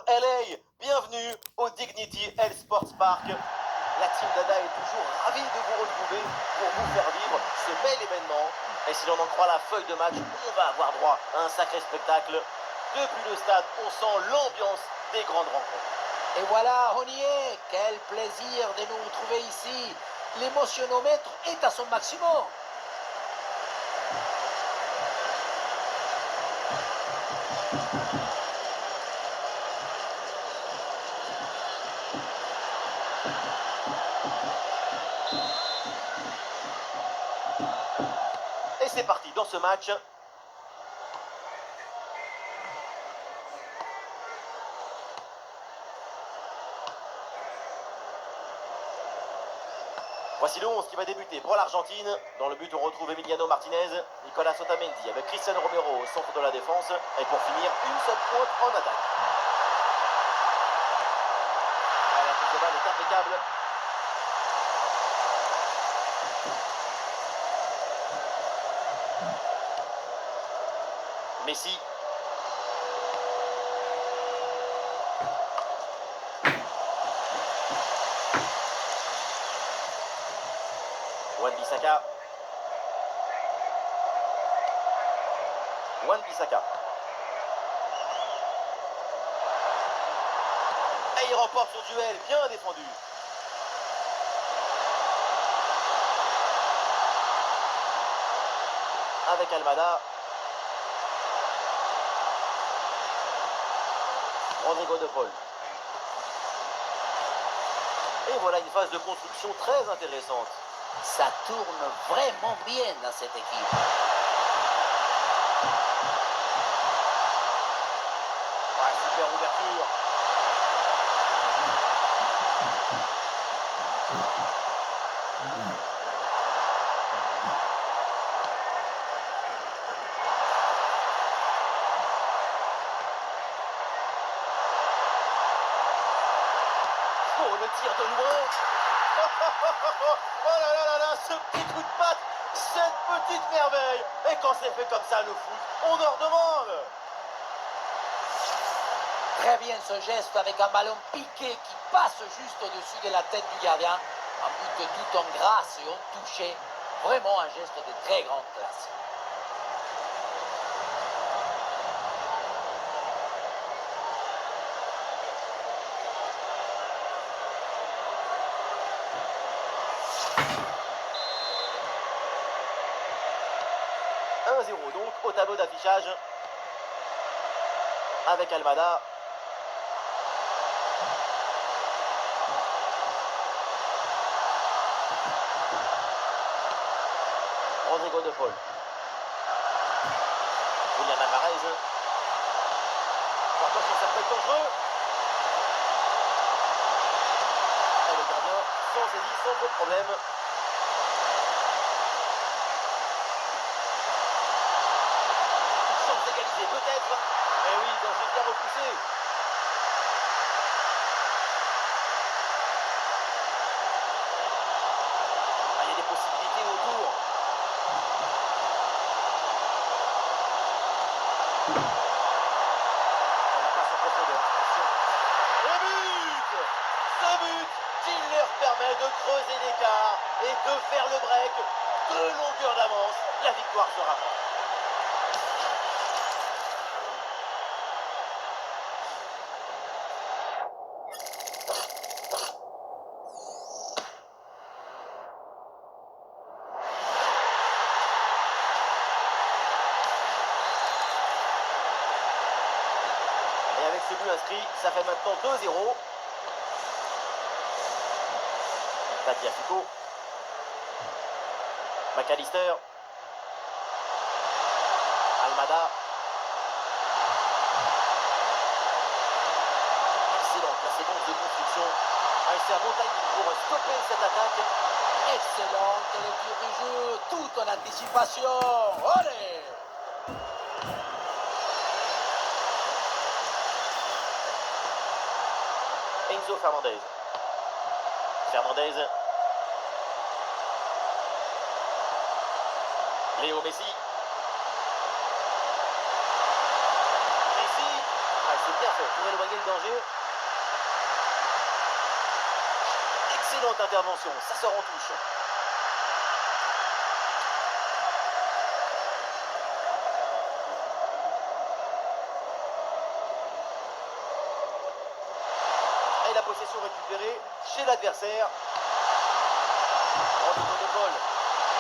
LA, bienvenue au Dignity Health Sports Park. La team Dada est toujours ravie de vous retrouver pour vous faire vivre ce bel événement. Et si l'on en croit la feuille de match, on va avoir droit à un sacré spectacle. Depuis le stade, on sent l'ambiance des grandes rencontres. Et voilà, on y est. Quel plaisir de nous retrouver ici. L'émotionnomètre est à son maximum. Et c'est parti dans ce match. Voici le 11 qui va débuter pour l'Argentine. Dans le but, on retrouve Emiliano Martinez, Nicolas Otamendi avec Cristiano Romero au centre de la défense. Et pour finir, une seule pointe en attaque. La prise de balle est impeccable. Messi. Wan-Bissaka. Wan-Bissaka. Et il remporte son duel, bien défendu. Avec Almada. Rodrigo de Paul. Et voilà une phase de construction très intéressante. Ça tourne vraiment bien dans cette équipe. Ouais, super ouverture. Oh, le tir de loin. Oh là là là là, ce petit coup de patte, cette petite merveille. Et quand c'est fait comme ça, le foot, on en redemande. Très bien ce geste avec un ballon piqué qui passe juste au-dessus de la tête du gardien. Un but tout en grâce et en touché. Vraiment un geste de très grande classe. Donc au tableau d'affichage avec Almada. Rodrigo de Paul. Julian Alvarez. Attention, ça peut être dangereux. Et le gardien sans saisie, sans trop de problème. Peut-être. Eh oui, danger bien repoussé. Ah, il y a des possibilités autour. On n'a pas son profondeur. Le but. Ce but qui leur permet de creuser l'écart et de faire le break. 2 longueurs d'avance. La victoire se rapproche. Ce but inscrit, ça fait maintenant 2-0. Tagliafico. McAllister. Almada. Excellente la séquence de construction. C'est un bon timing pour stopper cette attaque. Excellente lecture du jeu, tout en anticipation. Allez! Enzo Fernandez. Fernandez. Léo Messi. Messi. Ah, c'est bien fait pour éloigner le danger. Excellente intervention, ça sort en touche. Et la possession récupérée chez l'adversaire. Retour de Paul.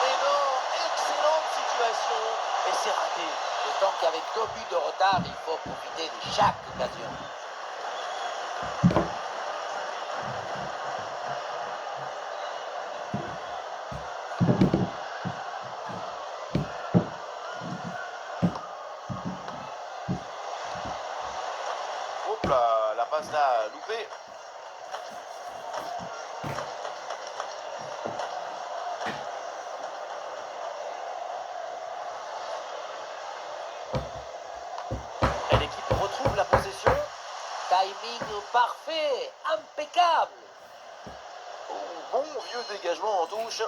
Mais non, excellente situation. Et c'est raté. D'autant qu'avec 2 buts de retard, il faut profiter de chaque occasion. Hop là, la passe là, loupée. Et l'équipe retrouve la possession. Timing parfait, impeccable. Oh, bon vieux dégagement en touche.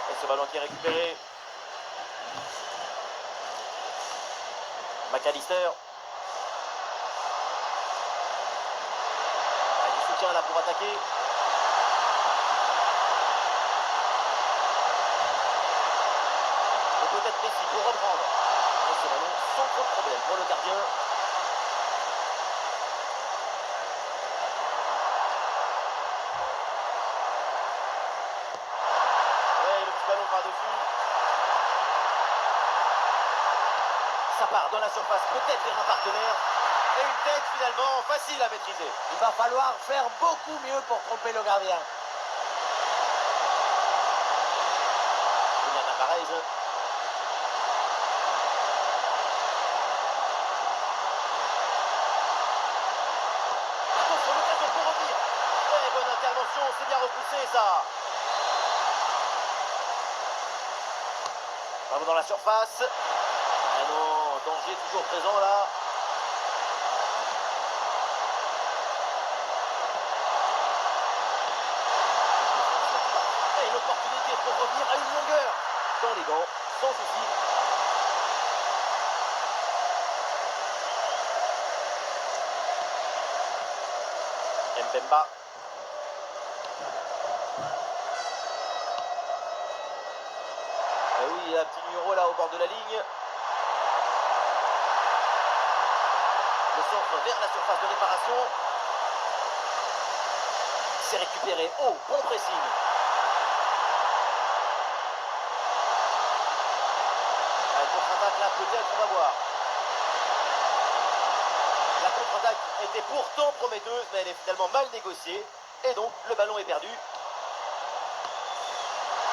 Et ce ballon qui est récupéré. McAllister. Du soutien là pour attaquer. Et peut-être Messi pour reprendre. Et ce ballon sans trop de problème pour le gardien. Ouais, le petit ballon par-dessus. Ça part dans la surface, peut-être vers un partenaire. Et une tête finalement facile à maîtriser. Il va falloir faire beaucoup mieux pour tromper le gardien. Julian Alvarez. Attention, l'occasion pour revenir. Très bonne intervention, c'est bien repoussé ça. Bravo dans la surface. Ah non, danger toujours présent là. Et une opportunité pour revenir à une longueur. Dans les gants, sans souci. Mbemba. Et oui, il y a un petit numéro là au bord de la ligne. Le centre vers la surface de réparation. C'est récupéré. Oh, bon pressing. La contre-attaque là, peut-être, on va voir. La contre-attaque était pourtant prometteuse, mais elle est finalement mal négociée. Et donc, le ballon est perdu.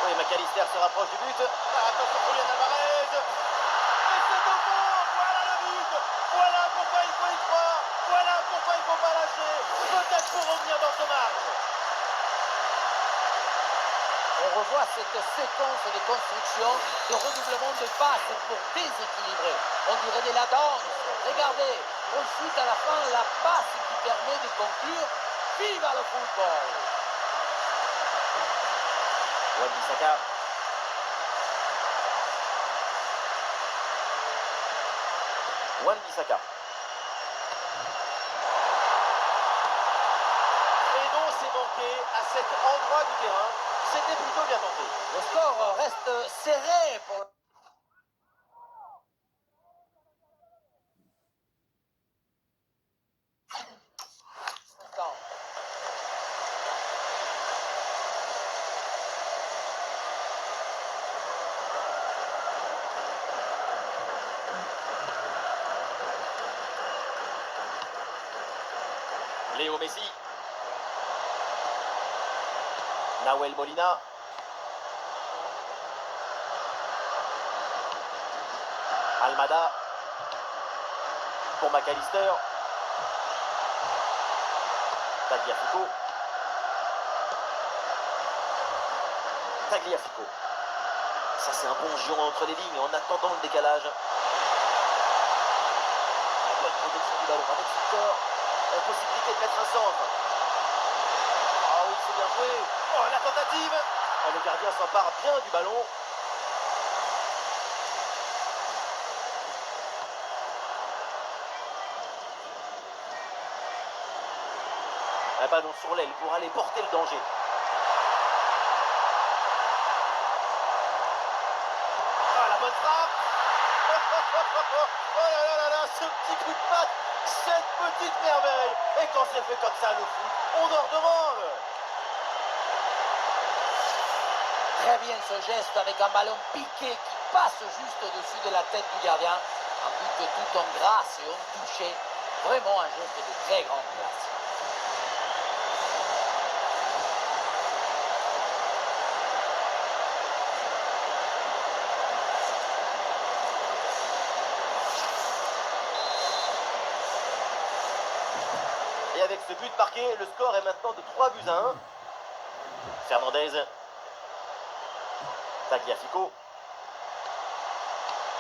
Oui, McAllister se rapproche du but. Attention pour Julian Alvarez. Et c'est au fond. Voilà le but. Voilà pourquoi il faut y croire. Voilà pourquoi il ne faut pas lâcher. Peut-être pour revenir dans ce match. On revoit cette séquence de construction, de redoublement de passes pour déséquilibrer. On dirait de la danse. Regardez, ensuite à la fin, la passe qui permet de conclure. Viva le football! Wan-Bissaka. Wan-Bissaka. Et non, c'est manqué à cet endroit du terrain. C'était plutôt bien tenté. Le score reste serré pour l'instant. Léo Messi. Nahuel Molina. Almada. Pour McAllister. Tagliafico. Tagliafico. Ça c'est un bon giron entre les lignes en attendant le décalage. La bonne protection du ballon avec Victor. possibilité de mettre un centre. Ah oui, c'est bien joué. Oh, la tentative. Oh, le gardien s'empare bien du ballon. Un ballon sur l'aile pour aller porter le danger. Ah, la bonne frappe. Oh là là là là, ce petit coup de patte, cette petite merveille. Et quand c'est fait comme ça, le foot, on en redemande. Très bien ce geste avec un ballon piqué qui passe juste au-dessus de la tête du gardien. Un but tout en grâce et en touché. Vraiment un geste de très grande classe. Et avec ce but marqué, le score est maintenant de 3-1. Fernandez. Tagliafico.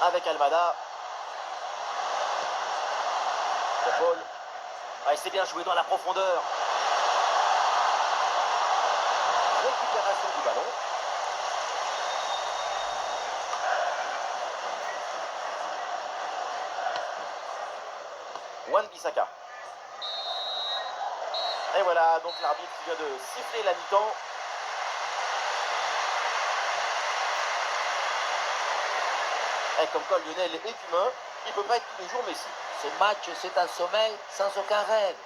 Avec Almada. Paul. Ah, il s'est bien joué dans la profondeur. Récupération du ballon. Wan-Bissaka. Et voilà, donc l'arbitre vient de siffler la mi-temps. Et comme quoi Lionel est humain, il ne peut pas être tous les jours Messi. Ce match, c'est un sommeil sans aucun rêve.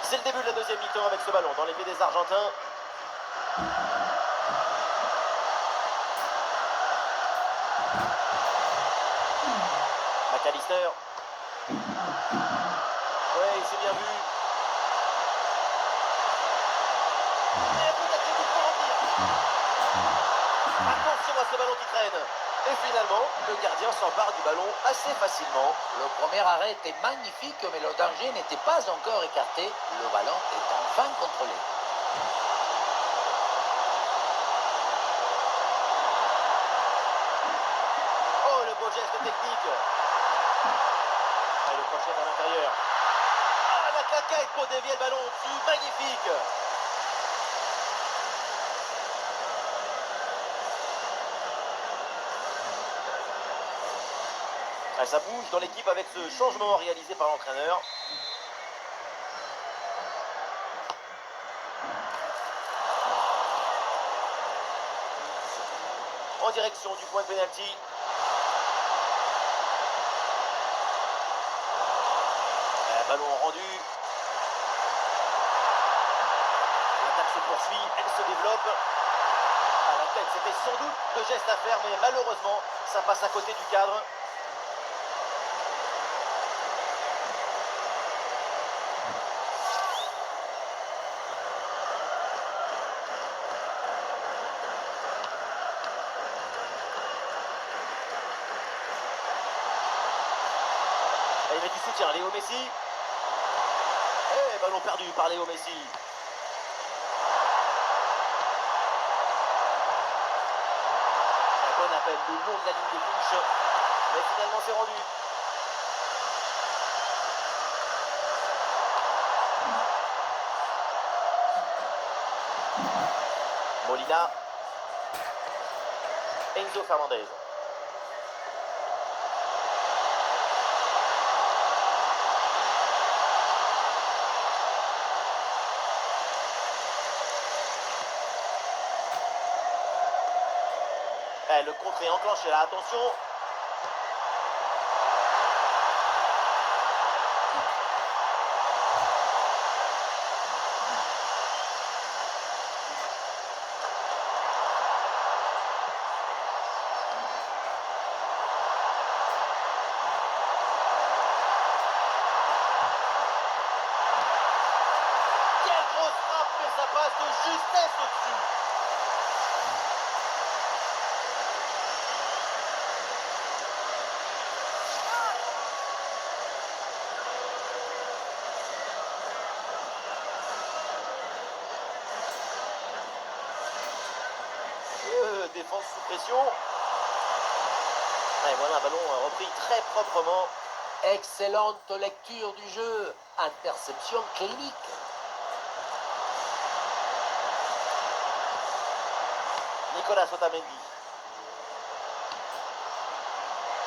C'est le début de la deuxième mi-temps avec ce ballon dans les pieds des Argentins. McAllister. Ouais, il s'est bien vu. Et peut-être qu'il faut revenir. Attention à ce ballon qui traîne. Et finalement, le gardien s'empare du ballon assez facilement. Le premier arrêt était magnifique, mais le danger n'était pas encore écarté. Le ballon est enfin contrôlé. Oh, le beau geste technique. Et le crochet à l'intérieur. Ah, la claquette pour dévier le ballon au-dessus. Magnifique. Ah, ça bouge dans l'équipe avec ce changement réalisé par l'entraîneur. En direction du point de pénalty. Ballon rendu. L'attaque se poursuit, elle se développe. À la tête, c'était sans doute le geste à faire, mais malheureusement, ça passe à côté du cadre. Et il met du soutien, Léo Messi. Et ballon perdu par Léo Messi. Un bon appel le long de la ligne de touche. Mais finalement, c'est rendu. Molina. Enzo Fernandez. Le contre est enclenché là, attention. Quelle grosse frappe, mais ça passe de justesse au-dessus. défense sous pression. Et voilà un ballon repris très proprement. Excellente lecture du jeu. Interception clinique. Nicolas Otamendi.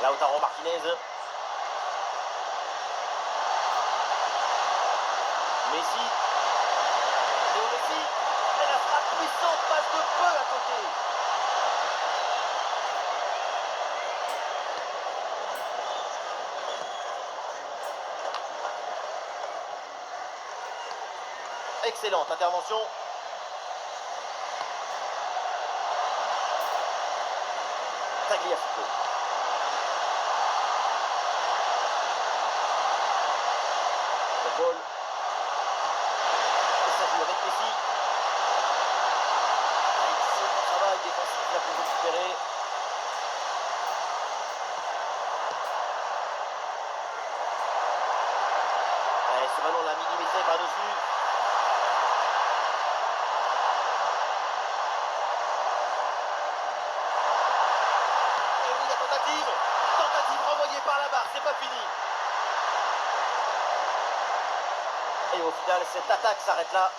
Lautaro Martinez. Messi. Léo Messi. Et la frappe puissante passe de peu à côté. Excellente intervention. Tagliafico. De Paul. Et ça joue avec Messi. Excellent travail défensif là pour récupérer. Et ce ballon l'a minimisé par-dessus. Tentative renvoyée par la barre, c'est pas fini. Et au final, cette attaque s'arrête là.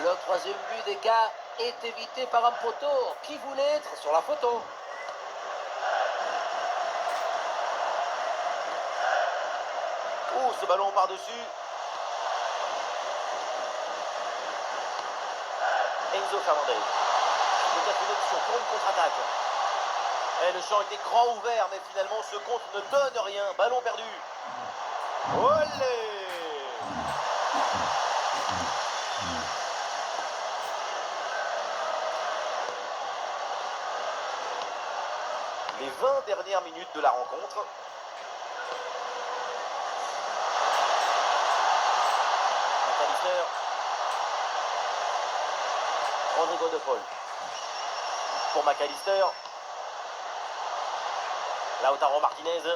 Le troisième but des cas est évité par un poteau qui voulait être sur la photo. Oh, ce ballon par-dessus. Enzo Fernandez. Peut-être une option pour une contre-attaque. Et le champ était grand ouvert, mais finalement ce contre ne donne rien. Ballon perdu. Olé! Les 20 dernières minutes de la rencontre. McAllister. Rodrigo de Paul. Pour McAllister. Lautaro Martinez. Oui,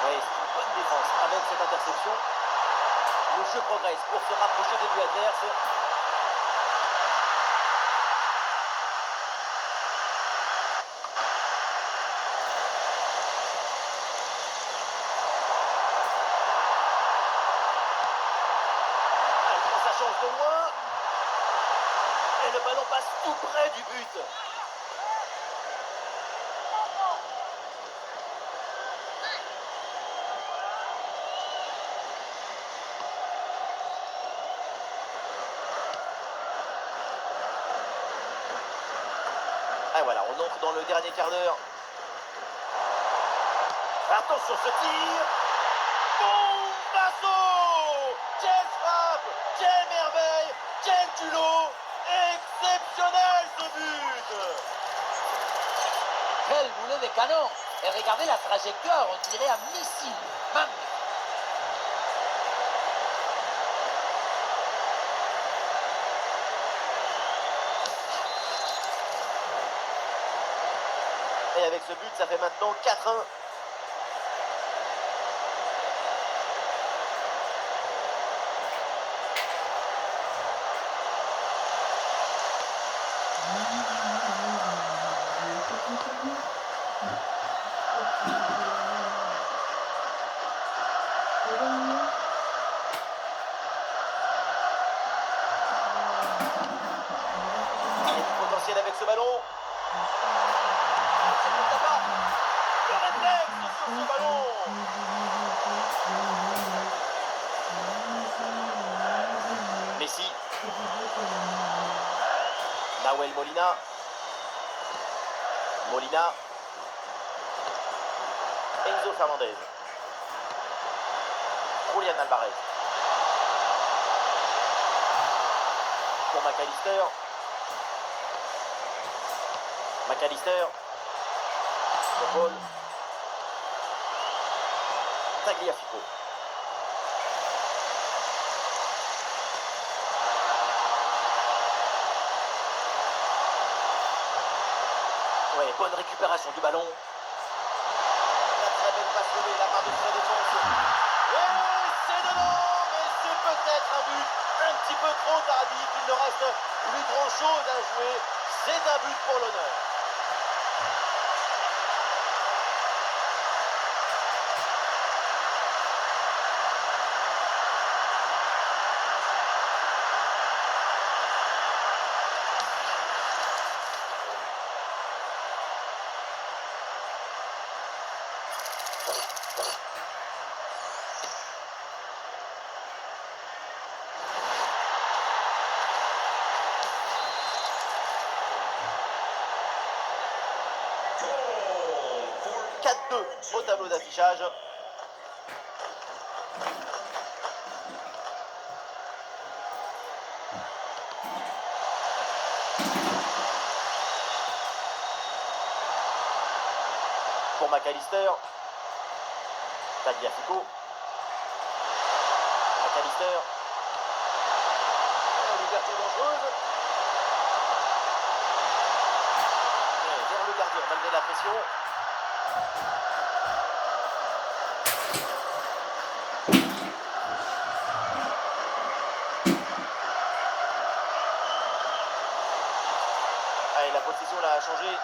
c'est une bonne défense. Avec cette interception, le jeu progresse pour se rapprocher des buts adverses. Ah, il prend sa chance de loin. Et le ballon passe tout près du but. Et voilà, on entre dans le dernier quart d'heure. Attention ce tir. Bombasso. Quelle frappe. Quelle merveille. Quel culot. Exceptionnel ce but. Quel boulet de canon. Et regardez la trajectoire, on dirait un missile. Magnifique. Et avec ce but, ça fait maintenant 4-1. Il y a du potentiel avec ce ballon. C'est pourquoi pas. Le réflexe sur ce ballon. Messi. Nahuel Molina. Molina. Enzo Fernandez. Julian Alvarez. Pour McAllister. McAllister. De Paul. Tagliafico. Ouais, bonne récupération du ballon. La très belle passe levée, la part de la défense. Et c'est dedans, mais c'est peut-être un but un petit peu trop tardif. Il ne reste plus grand-chose à jouer. C'est un but pour l'honneur. Au tableau d'affichage. Pour McAllister. Tagliafico. McAllister. L'ouverture dangereuse. Et vers le gardien malgré la pression. Allez, la position là a changé.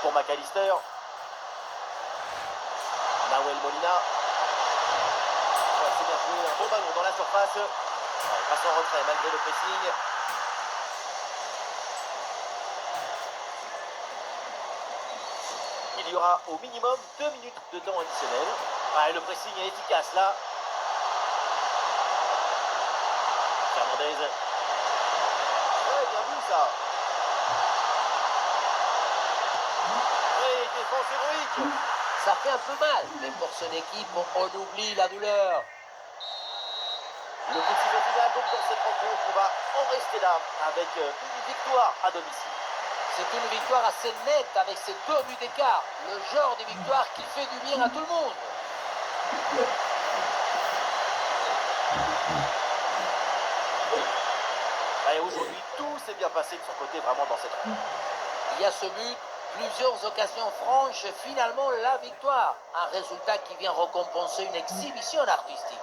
Pour McAllister. Nahuel Molina. Ouais, c'est bien joué. Un bon ballon dans la surface. Ouais, passe en retrait malgré le pressing. Il y aura au minimum 2 minutes de temps additionnel. Ouais, le pressing est efficace là. Fernandez. Ouais, bien vu ça. Oui, défense héroïque. Ça fait un peu mal, mais pour son équipe, on oublie la douleur. Le coup de sifflet final donc dans cette rencontre, on va en rester là avec une victoire à domicile. C'est une victoire assez nette avec ces 2 buts d'écart. Le genre de victoire qui fait du bien à tout le monde. Et aujourd'hui, tout s'est bien passé de son côté vraiment dans cette rencontre. Il y a ce but, plusieurs occasions franches, finalement la victoire. Un résultat qui vient récompenser une exhibition artistique.